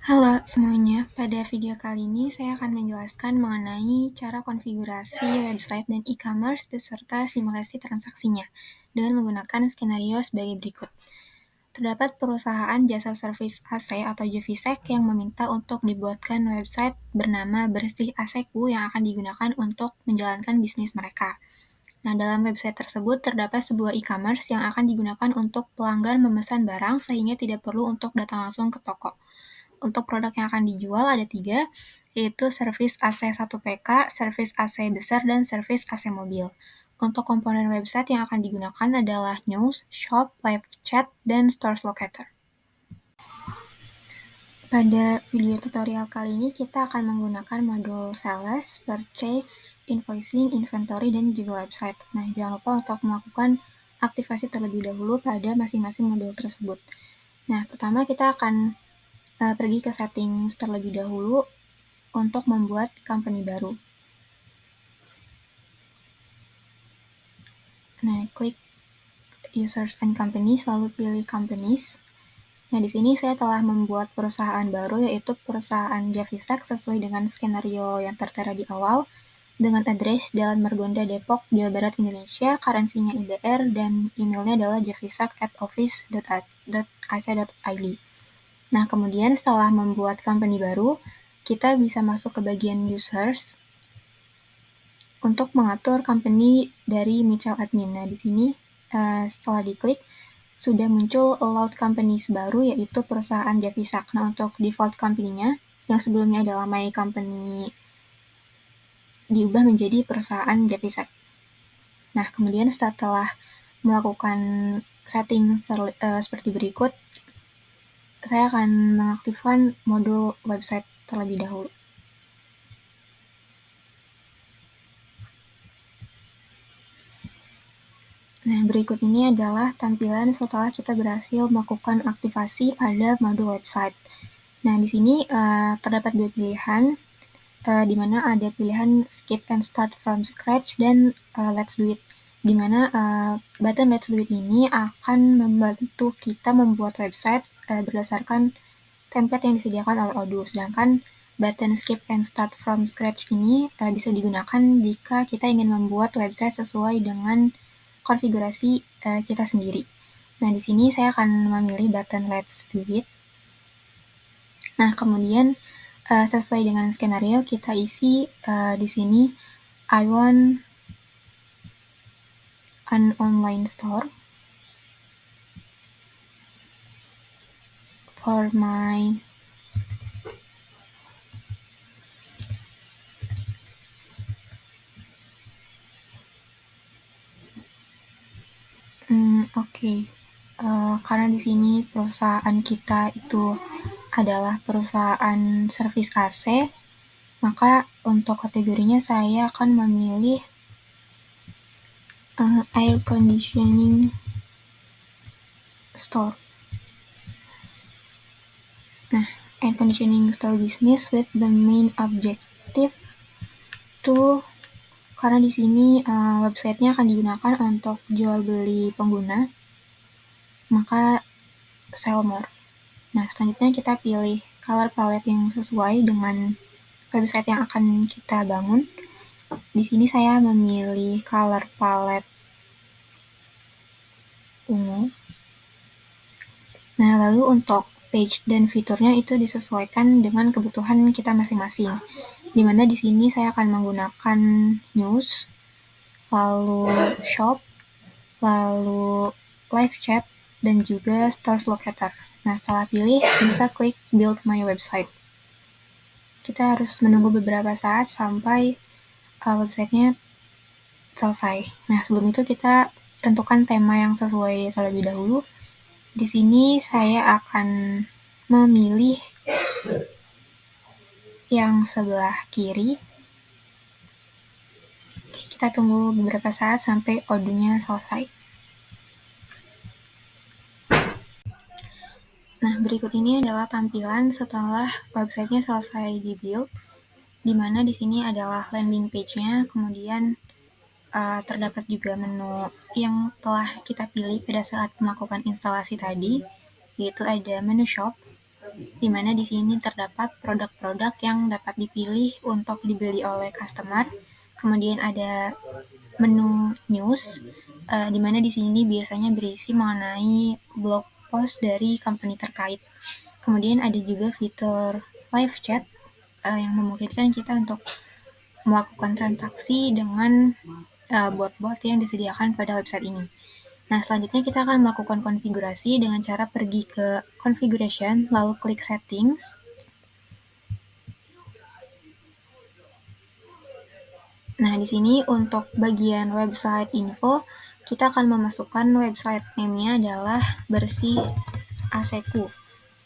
Halo semuanya, pada video kali ini saya akan menjelaskan mengenai cara konfigurasi website dan e-commerce beserta simulasi transaksinya dengan menggunakan skenario sebagai berikut. Terdapat perusahaan jasa servis AC atau JVSEC yang meminta untuk dibuatkan website bernama Bersih AC-ku yang akan digunakan untuk menjalankan bisnis mereka. Nah, dalam website tersebut terdapat sebuah e-commerce yang akan digunakan untuk pelanggan memesan barang sehingga tidak perlu untuk datang langsung ke toko. Untuk produk yang akan dijual ada 3, yaitu servis AC 1PK, servis AC besar, dan servis AC mobil. Untuk komponen website yang akan digunakan adalah news, shop, live chat, dan stores locator. Pada video tutorial kali ini kita akan menggunakan modul sales, purchase, invoicing, inventory, dan juga website. Nah, jangan lupa untuk melakukan aktivasi terlebih dahulu pada masing-masing modul tersebut. Nah, pertama kita akan pergi ke settings terlebih dahulu untuk membuat company baru. Nah, klik users and companies, lalu pilih companies. Nah, di sini saya telah membuat perusahaan baru, yaitu perusahaan JVSEC sesuai dengan skenario yang tertera di awal, dengan address Jalan Margonda, Depok, Jawa Barat, Indonesia, karansinya IDR, dan emailnya adalah jvsec@office.ac.id. Nah, kemudian setelah membuat company baru, kita bisa masuk ke bagian users untuk mengatur company dari Mitchell Admin. Nah, di sini setelah diklik, sudah muncul allowed companies baru, yaitu perusahaan JVSEC. Nah, untuk default company-nya, yang sebelumnya adalah my company, diubah menjadi perusahaan JVSEC. Nah, kemudian setelah melakukan setting seperti berikut, saya akan mengaktifkan modul website terlebih dahulu. Nah, berikut ini adalah tampilan setelah kita berhasil melakukan aktivasi pada modul website. Nah, di sini terdapat 2 pilihan, di mana ada pilihan skip and start from scratch dan let's do it, di mana button let's do it ini akan membantu kita membuat website berdasarkan template yang disediakan oleh Odoo, sedangkan button skip and start from scratch ini bisa digunakan jika kita ingin membuat website sesuai dengan konfigurasi kita sendiri. Nah, di sini saya akan memilih button let's do it. Nah, kemudian sesuai dengan skenario kita isi di sini I want an online store for my karena di sini perusahaan kita itu adalah perusahaan servis AC, maka untuk kategorinya saya akan memilih air conditioning store. Nah, air conditioning store business with the main objective to, karena di sini websitenya akan digunakan untuk jual beli pengguna, maka sell more. Nah, selanjutnya kita pilih color palette yang sesuai dengan website yang akan kita bangun. Di sini saya memilih color palette ungu. Nah, lalu untuk page dan fiturnya itu disesuaikan dengan kebutuhan kita masing-masing. Di mana di sini saya akan menggunakan news, lalu shop, lalu live chat, dan juga stores locator. Nah, setelah pilih, bisa klik build my website. Kita harus menunggu beberapa saat sampai websitenya selesai. Nah, sebelum itu kita tentukan tema yang sesuai terlebih dahulu. Di sini saya akan memilih yang sebelah kiri. Kita tunggu beberapa saat sampai Odoo-nya selesai. Nah, berikut ini adalah tampilan setelah websitenya selesai di-build, di mana di sini adalah landing page-nya, kemudian terdapat juga menu yang telah kita pilih pada saat melakukan instalasi tadi, yaitu ada menu shop, di mana di sini terdapat produk-produk yang dapat dipilih untuk dibeli oleh customer. Kemudian ada menu news, di mana di sini biasanya berisi mengenai blog post dari company terkait. Kemudian ada juga fitur live chat yang memungkinkan kita untuk melakukan transaksi dengan bot-bot yang disediakan pada website ini. Nah, selanjutnya kita akan melakukan konfigurasi dengan cara pergi ke configuration, lalu klik settings. Nah, di sini untuk bagian website info, kita akan memasukkan website name-nya adalah bersih ASEKU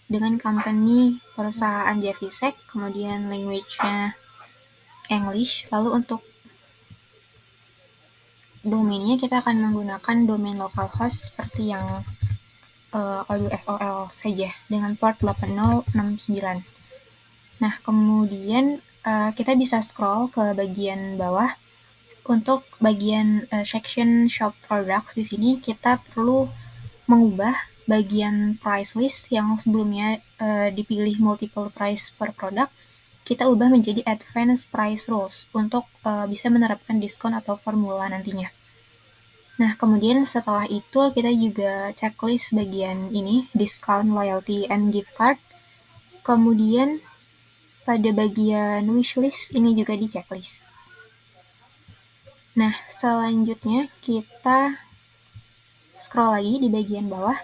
dengan company perusahaan Javisek, kemudian language-nya English. Lalu untuk domainnya kita akan menggunakan domain localhost seperti yang ODFOL saja dengan port 8069. Nah, kemudian kita bisa scroll ke bagian bawah. Untuk bagian section shop products di sini kita perlu mengubah bagian price list yang sebelumnya dipilih multiple price per produk, kita ubah menjadi advanced price rules untuk bisa menerapkan diskon atau formula nantinya. Nah, kemudian setelah itu kita juga checklist bagian ini, discount, loyalty, and gift card. Kemudian pada bagian wishlist ini juga di checklist. Nah, selanjutnya kita scroll lagi di bagian bawah.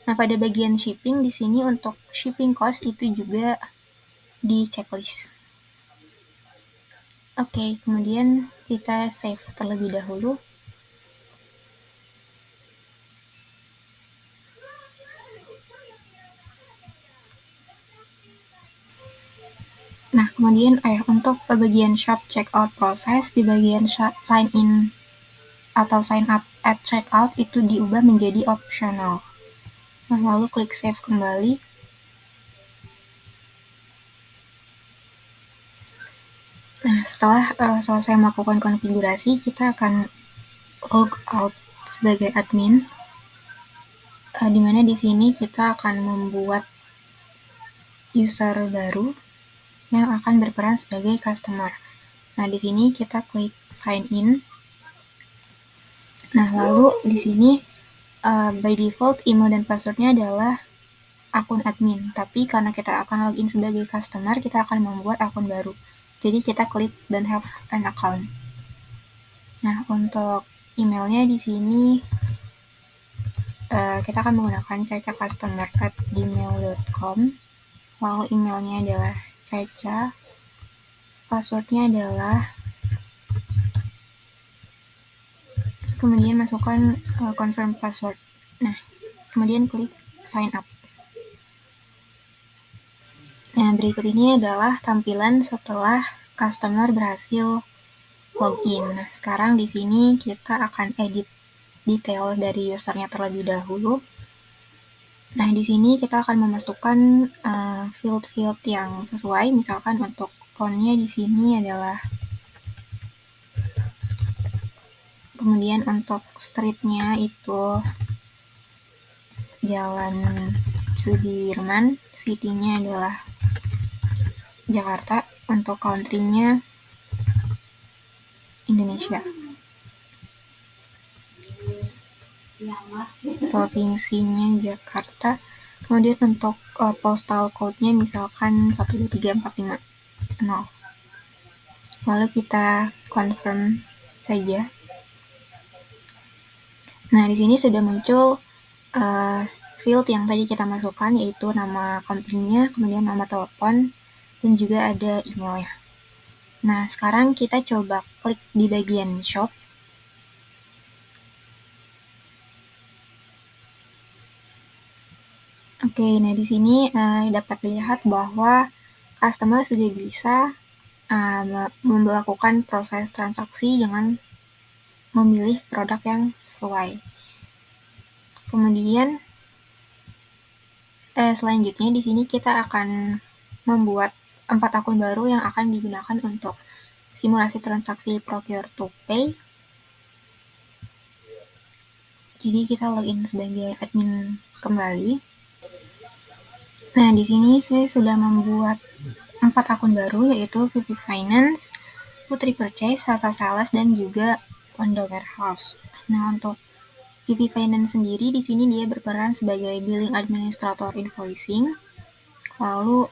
Nah, pada bagian shipping di sini untuk shipping cost itu juga di checklist. Oke, kemudian kita save terlebih dahulu. Nah, kemudian untuk bagian shop checkout proses di bagian sign in atau sign up at checkout itu diubah menjadi optional. Nah, lalu klik save kembali. Nah, setelah selesai melakukan konfigurasi, kita akan log out sebagai admin, di mana di sini kita akan membuat user baru yang akan berperan sebagai customer. Nah, di sini kita klik sign in. Nah, lalu di sini by default email dan passwordnya adalah akun admin. Tapi karena kita akan login sebagai customer, kita akan membuat akun baru. Jadi kita klik don't have an account. Nah, untuk emailnya di sini kita akan menggunakan cacacustomer@gmail.com. Lalu emailnya adalah caca, passwordnya adalah, kemudian masukkan confirm password. Nah, kemudian klik sign up. Nah, berikut ini adalah tampilan setelah customer berhasil login. Nah, sekarang di sini kita akan edit detail dari usernya terlebih dahulu. Nah, di sini kita akan memasukkan field-field yang sesuai. Misalkan untuk fontnya di sini adalah, kemudian untuk streetnya itu Jalan Sudirman, city-nya adalah Jakarta, untuk country-nya Indonesia, provinsinya Jakarta. Kemudian untuk postal code-nya misalkan 12345. Lalu kita confirm saja. Nah, di sini sudah muncul field yang tadi kita masukkan, yaitu nama company-nya, kemudian nama telepon, dan juga ada emailnya. Nah, sekarang kita coba klik di bagian shop. Oke, nah di sini dapat dilihat bahwa customer sudah bisa melakukan proses transaksi dengan memilih produk yang sesuai. Kemudian selanjutnya di sini kita akan membuat 4 akun baru yang akan digunakan untuk simulasi transaksi procure to pay. Jadi kita login sebagai admin kembali. Nah, di sini saya sudah membuat 4 akun baru, yaitu VP Finance, Putri Purchase, Sasa Sales, dan juga Wanda Warehouse. Nah, untuk VP Finance sendiri di sini dia berperan sebagai billing administrator invoicing. Lalu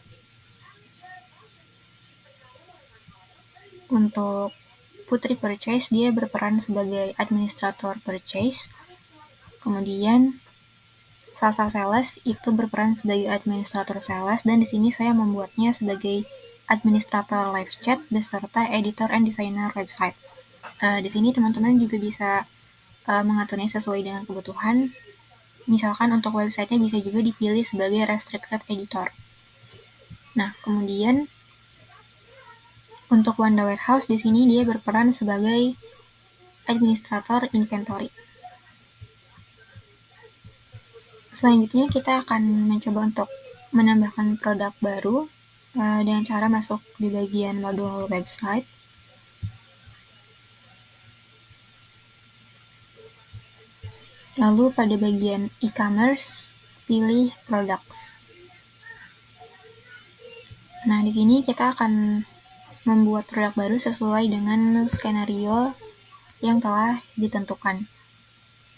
untuk Putri Purchase dia berperan sebagai administrator purchase. Kemudian Sasa Sales itu berperan sebagai administrator sales, dan di sini saya membuatnya sebagai administrator live chat beserta editor and designer website. Di sini teman-teman juga bisa mengaturnya sesuai dengan kebutuhan. Misalkan untuk websitenya bisa juga dipilih sebagai restricted editor. Nah, kemudian untuk Wanda Warehouse di sini dia berperan sebagai administrator inventory. Selanjutnya kita akan mencoba untuk menambahkan produk baru dengan cara masuk di bagian modul website. Lalu pada bagian e-commerce, pilih products. Nah, di sini kita akan membuat produk baru sesuai dengan skenario yang telah ditentukan.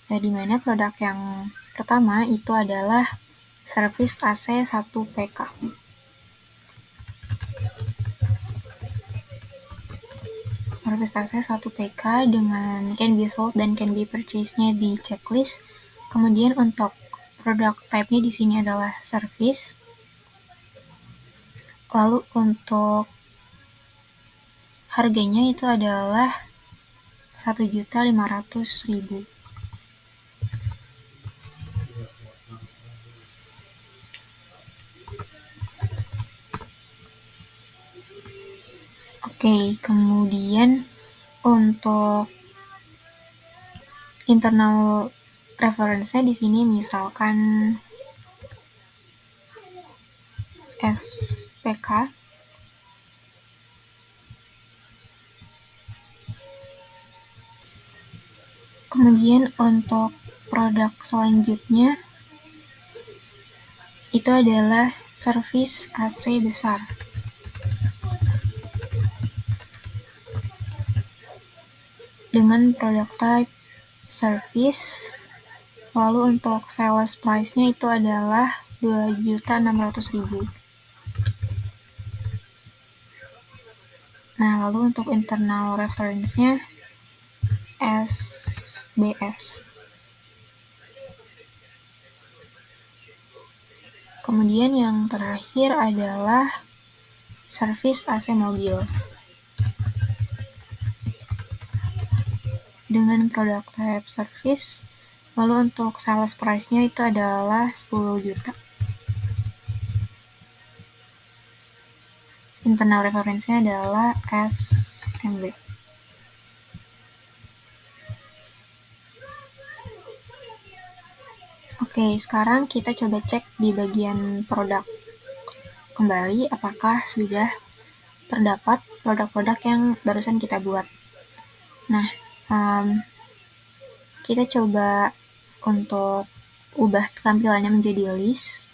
Di mana produk yang pertama itu adalah service AC 1PK. Service AC 1PK dengan can be sold dan can be purchase-nya di checklist. Kemudian untuk produk type-nya di sini adalah service. Lalu untuk harganya itu adalah 1.500.000. Oke, kemudian untuk internal reference-nya di sini misalkan SPK. Kemudian untuk produk selanjutnya itu adalah service AC besar. Dengan produk type service, lalu untuk sales price-nya itu adalah 2.600.000. Nah, lalu untuk internal reference-nya SBS. Kemudian yang terakhir adalah service AC mobil. Dengan produk type service, lalu untuk sales price-nya itu adalah 10 juta. Internal reference-nya adalah SMB. Oke, sekarang kita coba cek di bagian produk kembali apakah sudah terdapat produk-produk yang barusan kita buat. Nah, kita coba untuk ubah tampilannya menjadi list.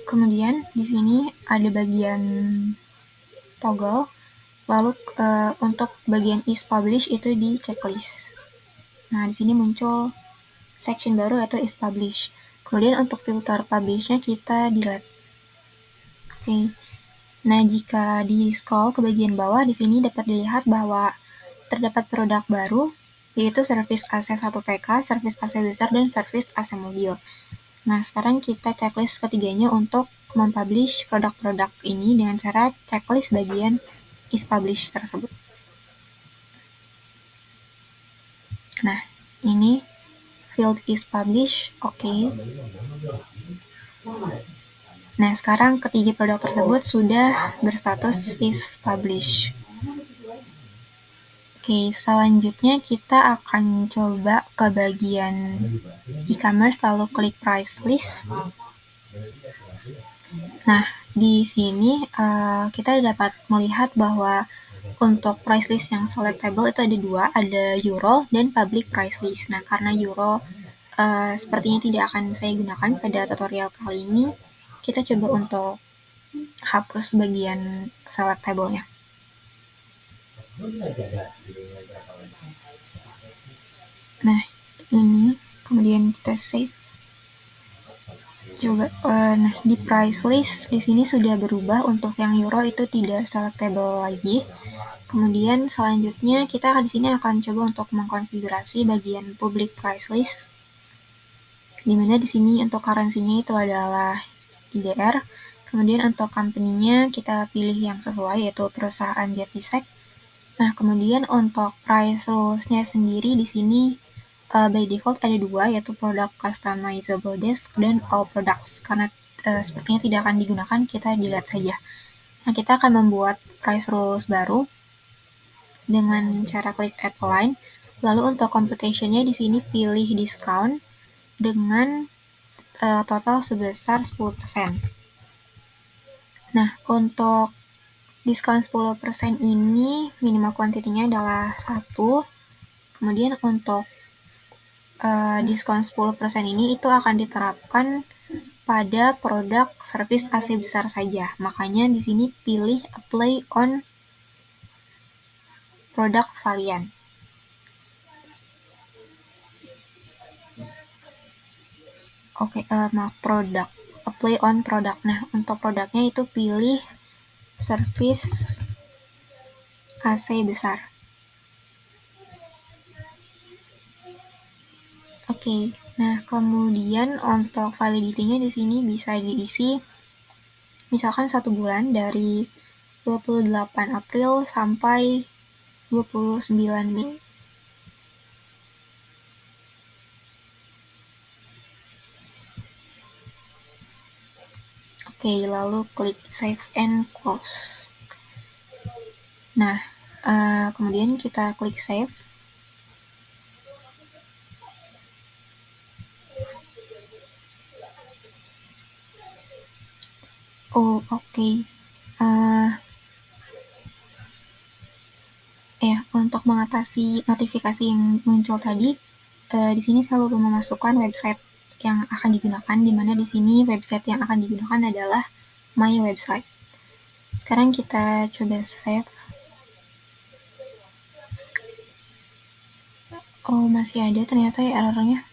Kemudian di sini ada bagian toggle. Lalu untuk bagian is publish itu di checklist. Nah, di sini muncul section baru yaitu is publish. Kemudian untuk filter publish-nya kita delete. Oke. Nah, jika di scroll ke bagian bawah di sini dapat dilihat bahwa terdapat produk baru yaitu service AC 1PK, service AC besar, dan service AC mobil. Nah, sekarang kita checklist ketiganya untuk mempublish produk-produk ini dengan cara checklist bagian is publish tersebut. Nah, ini field is publish, oke. Nah, sekarang ketiga produk tersebut sudah berstatus is publish. Oke, selanjutnya kita akan coba ke bagian e-commerce lalu klik price list. Nah, di sini kita dapat melihat bahwa untuk price list yang selectable itu ada dua, ada euro dan public price list. Nah, karena euro sepertinya tidak akan saya gunakan pada tutorial kali ini. Kita coba untuk hapus bagian select table-nya. Nah, ini kemudian kita save. Coba, nah di price list di sini sudah berubah, untuk yang euro itu tidak selectable lagi. Kemudian selanjutnya kita di sini akan coba untuk mengkonfigurasi bagian public price list, di mana di sini untuk currency-nya itu adalah IDR. Kemudian untuk company-nya kita pilih yang sesuai, yaitu perusahaan JPSEC. Nah, kemudian untuk price rules-nya sendiri di sini by default ada dua, yaitu product customizable desk dan all products. Karena sepertinya tidak akan digunakan, kita delete saja. Nah, kita akan membuat price rules baru dengan cara klik add line. Lalu untuk computation-nya di sini pilih discount dengan total sebesar 10%. Nah, untuk diskon 10% ini minimal kuantitinya adalah 1. Kemudian untuk diskon 10% ini itu akan diterapkan pada produk service AC besar saja. Makanya di sini pilih apply on product variant. Oke, produk. Apply on product. Nah, untuk produknya itu pilih service AC besar. Oke, nah kemudian untuk validity-nya di sini bisa diisi misalkan 1 bulan dari 28 April sampai 29 Mei. Oke, lalu klik save and close. Nah, kemudian kita klik save. Oh, oke. Untuk mengatasi notifikasi yang muncul tadi, di sini saya lupa memasukkan website yang akan digunakan, di mana di sini website yang akan digunakan adalah my website. Sekarang kita coba save. Oh, masih ada ternyata ya errornya.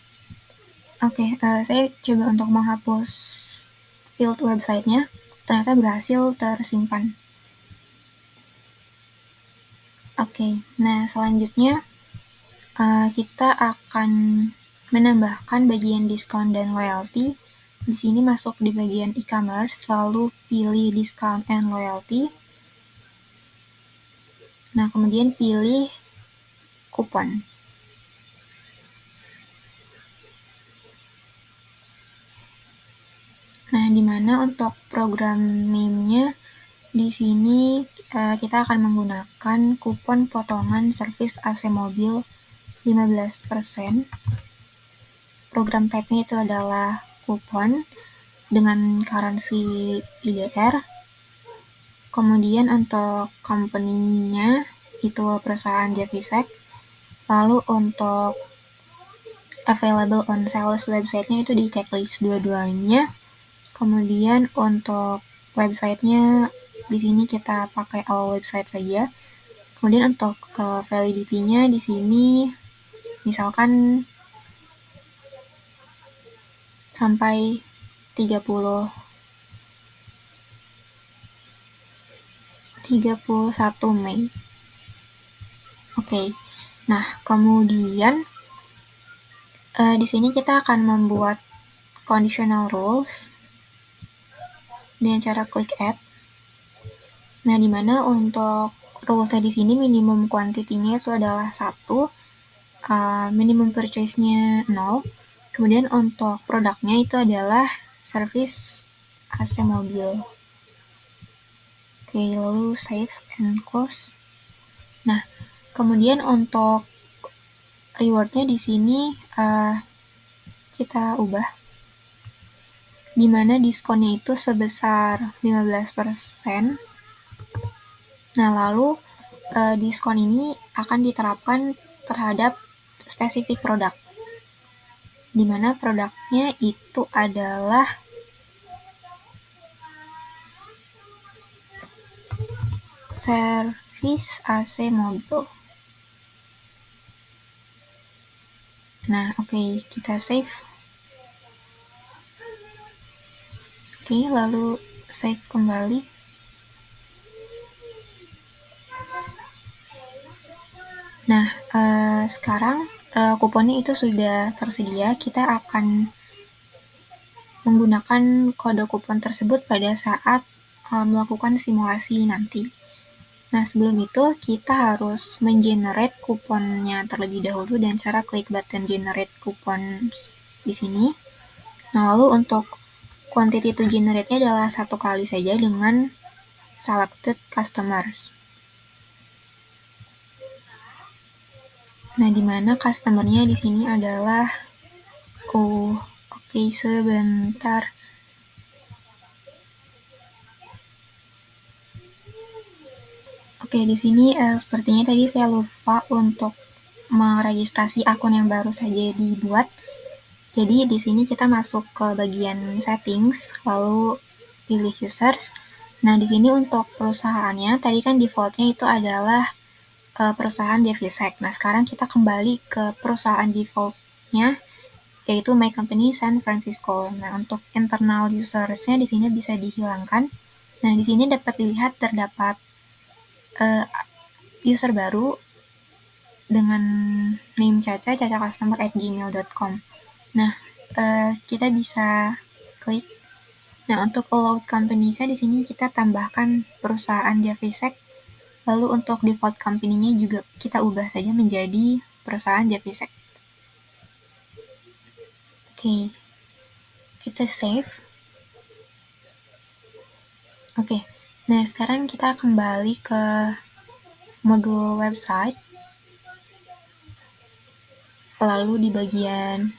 Oke, saya coba untuk menghapus field websitenya, ternyata berhasil tersimpan. Oke, nah selanjutnya kita akan menambahkan bagian diskon dan loyalty. Di sini masuk di bagian e-commerce, lalu pilih discount and loyalty. Nah, kemudian pilih kupon. Nah, di mana untuk program name-nya di sini kita akan menggunakan kupon potongan servis AC mobil 15%. Program type-nya itu adalah kupon dengan currency IDR. Kemudian untuk company-nya itu perusahaan JPSEC. Lalu untuk available on sales website-nya itu di checklist dua-duanya. Kemudian untuk website-nya di sini kita pakai all website saja. Kemudian untuk validity-nya di sini misalkan sampai 31 Mei. Oke. Nah, kemudian di sini kita akan membuat conditional rules dengan cara klik add. Nah, di mana untuk rules-nya di sini minimum quantity-nya itu adalah 1, minimum purchase-nya 0. Kemudian untuk produknya itu adalah service AC mobil. Oke, lalu save and close. Nah, kemudian untuk reward-nya di sini kita ubah, di mana diskonnya itu sebesar 15%. Nah, lalu diskon ini akan diterapkan terhadap spesifik produk. di mana produknya itu adalah servis AC mobil. Nah, oke, kita save. Oke, lalu save kembali. Nah, sekarang kuponnya itu sudah tersedia. Kita akan menggunakan kode kupon tersebut pada saat melakukan simulasi nanti. Nah, sebelum itu kita harus mengenerate kuponnya terlebih dahulu dan cara klik button generate kupon di sini. Nah, lalu untuk quantity to generate-nya adalah 1 kali saja dengan selected customers. Nah, di mana customer-nya di sini adalah oke, sebentar. Oke, di sini sepertinya tadi saya lupa untuk meregistrasi akun yang baru saja dibuat. Jadi di sini kita masuk ke bagian settings, lalu pilih users. Nah, di sini untuk perusahaannya, tadi kan defaultnya itu adalah perusahaan Javisek. Nah, sekarang kita kembali ke perusahaan defaultnya, yaitu My Company San Francisco. Nah, untuk internal usersnya di sini bisa dihilangkan. Nah, di sini dapat dilihat terdapat user baru dengan name caca@gmail.com. Nah, kita bisa klik. Nah, untuk allowed companies-nya di sini kita tambahkan perusahaan Javisek. Lalu untuk default company-nya juga kita ubah saja menjadi perusahaan Javisek. Oke, kita save. Oke, nah sekarang kita kembali ke modul website. Lalu di bagian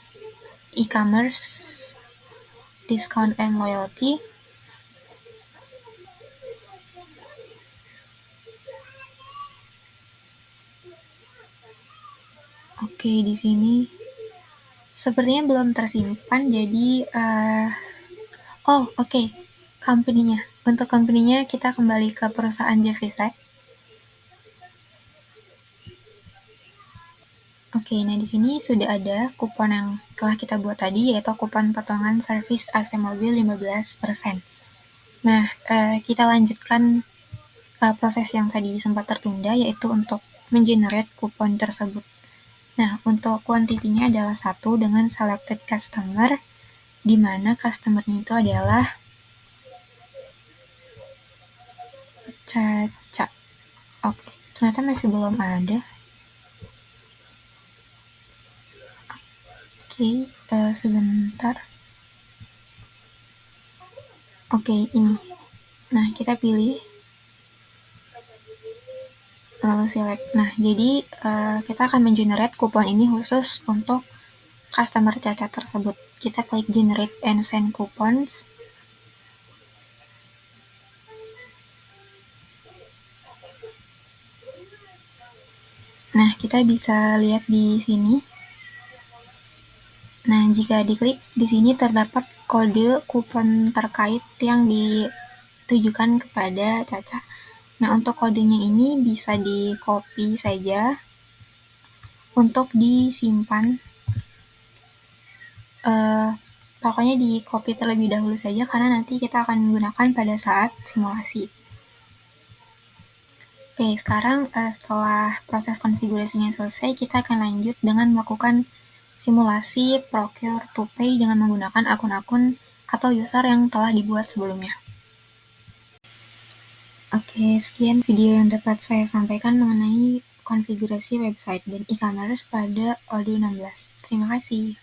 e-commerce, discount and loyalty. Oke, di sini sepertinya belum tersimpan, jadi oke. Company-nya. Untuk company-nya kita kembali ke perusahaan Javisek. Oke, nah di sini sudah ada kupon yang telah kita buat tadi, yaitu kupon potongan servis AC mobil 15%. Nah, kita lanjutkan proses yang tadi sempat tertunda, yaitu untuk mengenerate kupon tersebut. Nah, untuk quantity-nya adalah 1 dengan selected customer, di mana customer-nya itu adalah Caca. Oke, ternyata masih belum ada. Oke, sebentar. Oke, ini. Nah, kita pilih. Lalu select. Nah, jadi kita akan mengenerate kupon ini khusus untuk customer Caca tersebut. Kita klik generate and send coupons. Nah, kita bisa lihat di sini. Nah, jika diklik di sini terdapat kode kupon terkait yang ditujukan kepada Caca. Nah, untuk kodenya ini bisa di-copy saja untuk disimpan. Pokoknya di-copy terlebih dahulu saja karena nanti kita akan menggunakan pada saat simulasi. Oke, sekarang setelah proses konfigurasinya selesai, kita akan lanjut dengan melakukan simulasi procure to pay dengan menggunakan akun-akun atau user yang telah dibuat sebelumnya. Oke, sekian video yang dapat saya sampaikan mengenai konfigurasi website dan e-commerce pada Odoo 16. Terima kasih.